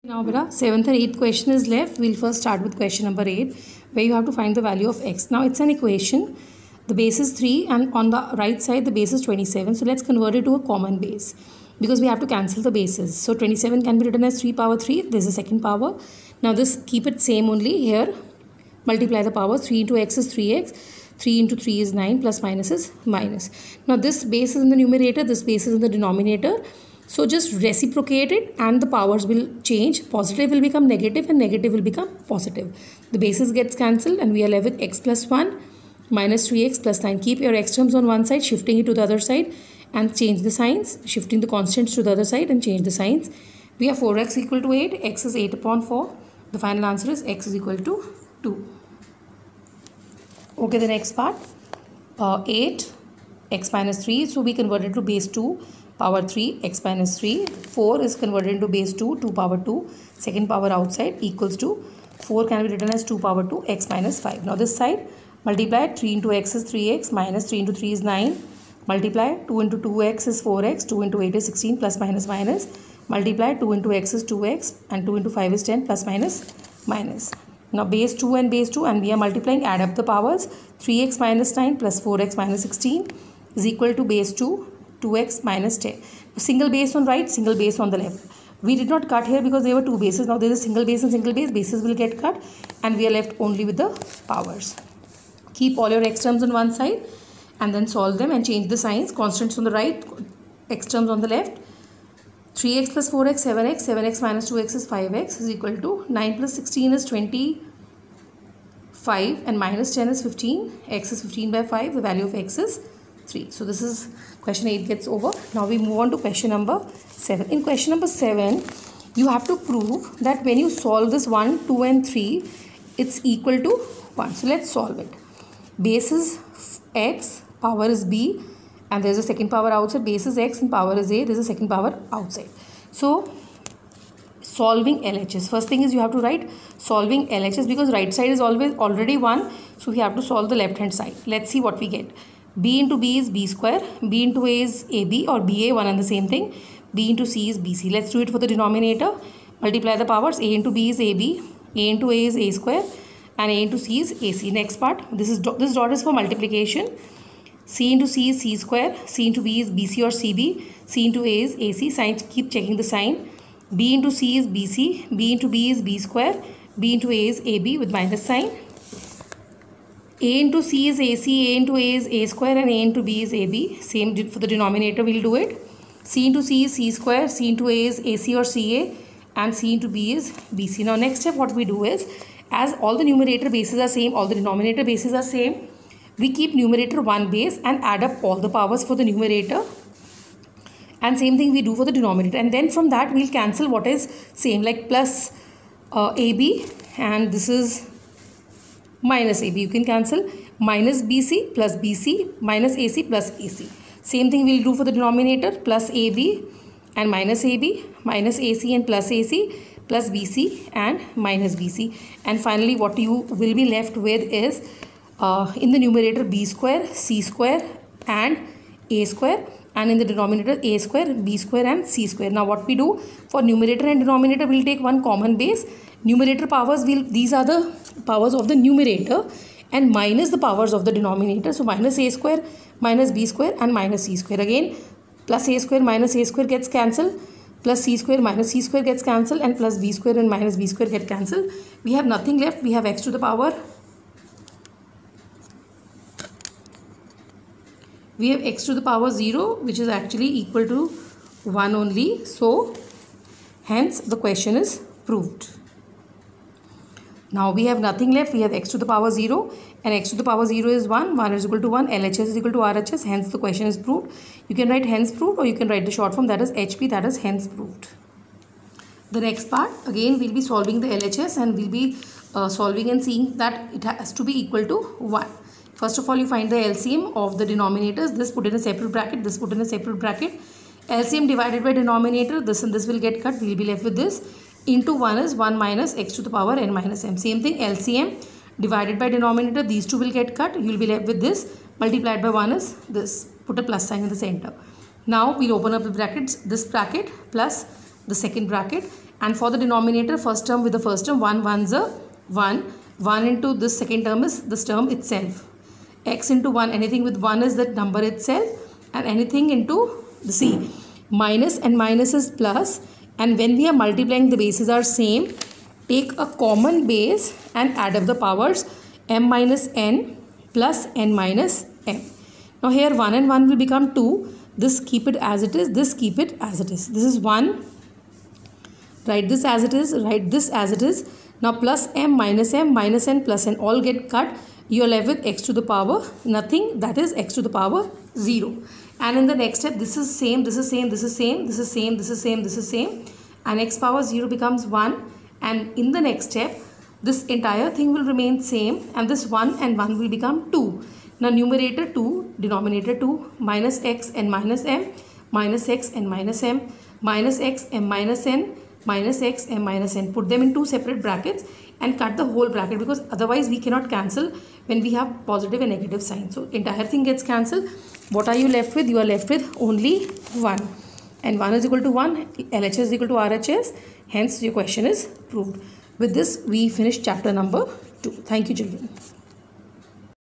Now, beta, 7th and 8th question is left. We'll first start with question number 8, where you have to find the value of x. Now, it's an equation. The base is 3 and on the right side, the base is 27. So, let's convert it to a common base because we have to cancel the bases. So, 27 can be written as 3 power 3. There's a second power. Now, this keep it same only here. Multiply the power. 3 into x is 3x. 3 into 3 is 9 plus minus is minus. Now, this base is in the numerator. This base is in the denominator. So just reciprocate it and the powers will change. Positive will become negative and negative will become positive. The bases gets cancelled and we are left with x plus 1 minus 3x plus 9. Keep your x terms on one side, shifting it to the other side and change the signs. Shifting the constants to the other side and change the signs. We have 4x equal to 8. X is 8 upon 4. The final answer is x is equal to 2. Okay, the next part. 8 x minus 3. So we converted to base 2. Power 3 x minus 3. 4 is converted into base 2 2 power 2. Second power outside equals to 4 can be written as 2 power 2 x minus 5. Now this side multiply 3 into x is 3x minus 3 into 3 is 9. Multiply 2 into 2x is 4x. 2 into 8 is 16 plus minus minus. Multiply 2 into x is 2x and 2 into 5 is 10 plus minus minus. Now base 2 and base 2 and we are multiplying, add up the powers. 3x minus 9 plus 4x minus 16 is equal to base 2 2x minus 10. Single base on right, single base on the left. We did not cut here because there were two bases. Now there is single base and single base. Bases will get cut and we are left only with the powers. Keep all your x terms on one side and then solve them and change the signs. Constants on the right, x terms on the left. 3x plus 4x, 7x. 7x minus 2x is 5x is equal to 9 plus 16 is 25 and minus 10 is 15. X is 15 by 5. The value of x is 3. So this is question 8 gets over. Now we move on to question number 7. In question number 7, you have to prove that when you solve this 1, 2 and 3, it's equal to 1. So let's solve it. Base is x, power is b and there's a second power outside. Base is x and power is a, there's a second power outside. So solving LHS. First thing is you have to write solving LHS because right side is always already 1. So we have to solve the left hand side. Let's see what we get. B into B is B square, B into A is AB or BA, one and the same thing. B into C is BC. Let's do it for the denominator. Multiply the powers. A into B is AB, A into A is A square and A into C is AC. Next part, this dot is for multiplication. C into C is C square, C into B is BC or CB, C into A is AC. Signs, keep checking the sign. B into C is BC, B into B is B square, B into A is AB with minus sign. A into C is AC, A into A is A square and A into B is AB. Same for the denominator, we'll do it. C into C is C square, C into A is AC or CA and C into B is BC. Now next step what we do is, as all the numerator bases are same, all the denominator bases are same, we keep numerator one base and add up all the powers for the numerator. And same thing we do for the denominator. And then from that we'll cancel what is same, like plus AB and this is minus AB. You can cancel minus BC plus BC minus AC plus AC. Same thing we'll do for the denominator, plus AB and minus AB, minus AC and plus AC, plus BC and minus BC. And finally what you will be left with is in the numerator B square, C square and A square, and in the denominator A square, B square and C square. Now what we do for numerator and denominator, we'll take one common base. Numerator powers, these are the powers of the numerator and minus the powers of the denominator. So minus A square, minus B square and minus C square. Again plus A square minus A square gets cancelled, plus C square minus C square gets cancelled and plus B square and minus B square get cancelled. We have nothing left. We have x to the power. We have x to the power 0 which is actually equal to 1 only. So hence the question is proved. Now we have nothing left. We have x to the power 0 and x to the power 0 is 1. 1 is equal to 1. LHS is equal to RHS. Hence the question is proved. You can write hence proved or you can write the short form, that is HP, that is hence proved. The next part, again we'll be solving the LHS and we'll be solving and seeing that it has to be equal to 1. First of all, you find the LCM of the denominators. This put in a separate bracket, this put in a separate bracket. LCM divided by denominator, this and this will get cut. We will be left with this. Into 1 is 1 minus x to the power n minus m. Same thing, LCM divided by denominator, these two will get cut. You will be left with this. Multiplied by 1 is this. Put a plus sign in the center. Now we'll open up the brackets, this bracket plus the second bracket And for the denominator, first term with the first term, 1 ones are 1. 1 into this second term is this term itself. X into 1, anything with 1 is that number itself, and anything into the C. Minus and minus is plus, and when we are multiplying, the bases are same. Take a common base and add up the powers, m minus n plus n minus m. Now here 1 and 1 will become 2. This keep it as it is, this keep it as it is. This is 1. Write this as it is, write this as it is. Now plus m minus n plus n all get cut. You are left with x to the power nothing, that is x to the power 0. And in the next step, this is same, this is same, this is same, this is same, this is same, this is same. And x power 0 becomes 1. And in the next step, this entire thing will remain same, and this 1 and 1 will become 2. Now numerator 2, denominator 2, minus x and minus m, minus x and minus m, minus x m minus n, minus x m minus n. Put them in two separate brackets and cut the whole bracket, because otherwise we cannot cancel when we have positive and negative sign. So entire thing gets cancelled. What are you left with? You are left with only 1. And 1 is equal to 1, LHS is equal to RHS. Hence your question is proved. With this we finish chapter number 2. Thank you, children.